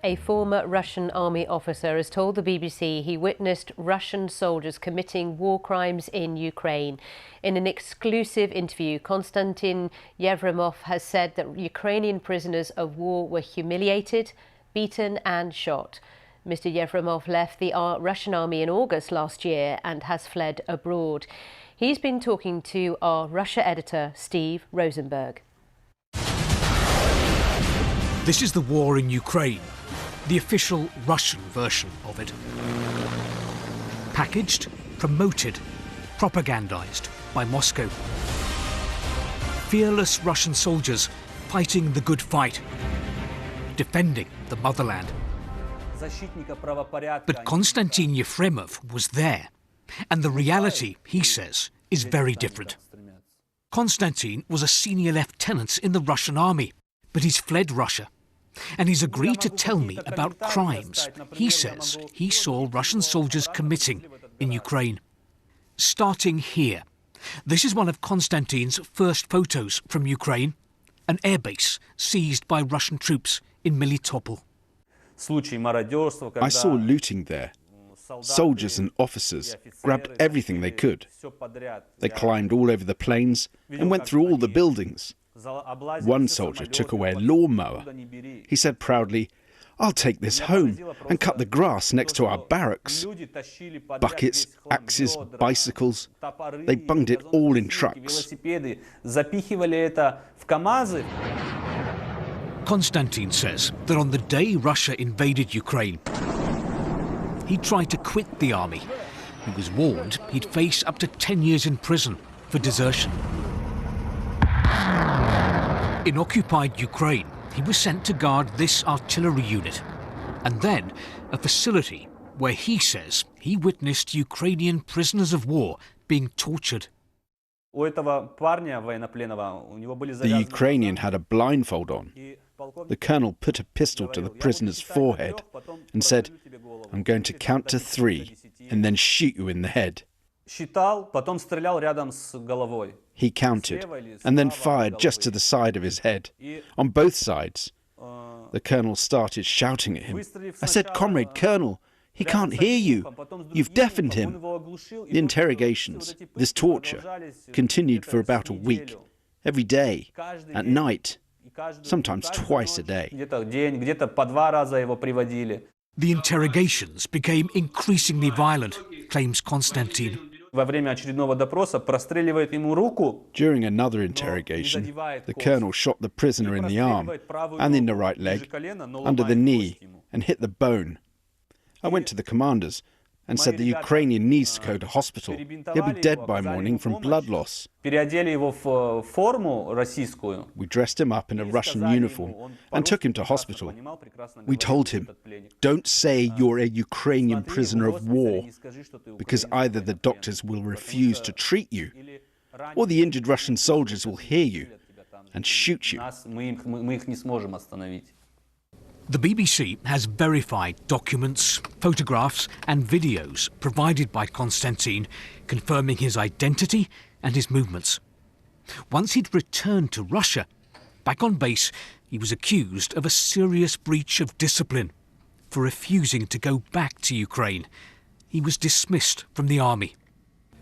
A former Russian army officer has told the BBC he witnessed Russian soldiers committing war crimes in Ukraine. In an exclusive interview, Konstantin Yefremov has said that Ukrainian prisoners of war were humiliated, beaten and shot. Mr. Yefremov left the Russian army in August last year and has fled abroad. He's been talking to our Russia editor, Steve Rosenberg. This is the war in Ukraine, the official Russian version of it. Packaged, promoted, propagandized by Moscow. Fearless Russian soldiers fighting the good fight, defending the motherland. But Konstantin Yefremov was there, and the reality, he says, is very different. Konstantin was a senior lieutenant in the Russian army, but he's fled Russia. And he's agreed to tell me about crimes he says he saw Russian soldiers committing in Ukraine. Starting here. This is one of Konstantin's first photos from Ukraine, an airbase seized by Russian troops in Melitopol. I saw looting there. Soldiers and officers grabbed everything they could. They climbed all over the planes and went through all the buildings. One soldier took away a lawnmower. He said proudly, "I'll take this home and cut the grass next to our barracks." Buckets, axes, bicycles, they bunged it all in trucks. Konstantin says that on the day Russia invaded Ukraine, he tried to quit the army. He was warned he'd face up to 10 years in prison for desertion. In occupied Ukraine, he was sent to guard this artillery unit, and then a facility where he says he witnessed Ukrainian prisoners of war being tortured. The Ukrainian had a blindfold on. The colonel put a pistol to the prisoner's forehead and said, "I'm going to count to 3 and then shoot you in the head." He counted and then fired just to the side of his head, on both sides. The colonel started shouting at him. I said, "Comrade Colonel, he can't hear you. You've deafened him." The interrogations, this torture, continued for about a week, every day, at night, sometimes twice a day. The interrogations became increasingly violent, claims Konstantin. During another interrogation, the colonel shot the prisoner in the arm and in the right leg, under the knee, and hit the bone. I went to the commanders and said the Ukrainian needs to go to hospital. He'll be dead by morning from blood loss. We dressed him up in a Russian uniform and took him to hospital. We told him, "Don't say you're a Ukrainian prisoner of war, because either the doctors will refuse to treat you, or the injured Russian soldiers will hear you and shoot you." The BBC has verified documents, photographs and videos provided by Konstantin confirming his identity and his movements. Once he'd returned to Russia, back on base, he was accused of a serious breach of discipline for refusing to go back to Ukraine. He was dismissed from the army.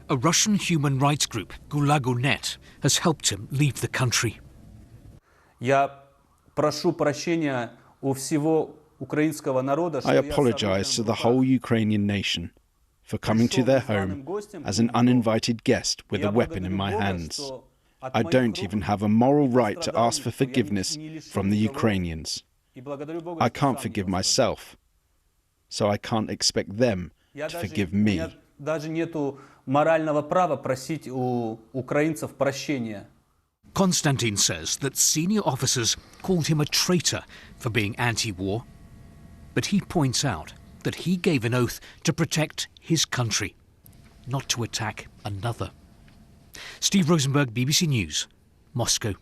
A Russian human rights group, Gulag.net, has helped him leave the country. I apologize to the whole Ukrainian nation for coming to their home as an uninvited guest with a weapon in my hands. I don't even have a moral right to ask for forgiveness from the Ukrainians. I can't forgive myself, so I can't expect them to forgive me. Konstantin says that senior officers called him a traitor for being anti-war, but he points out that he gave an oath to protect his country, not to attack another. Steve Rosenberg, BBC News, Moscow.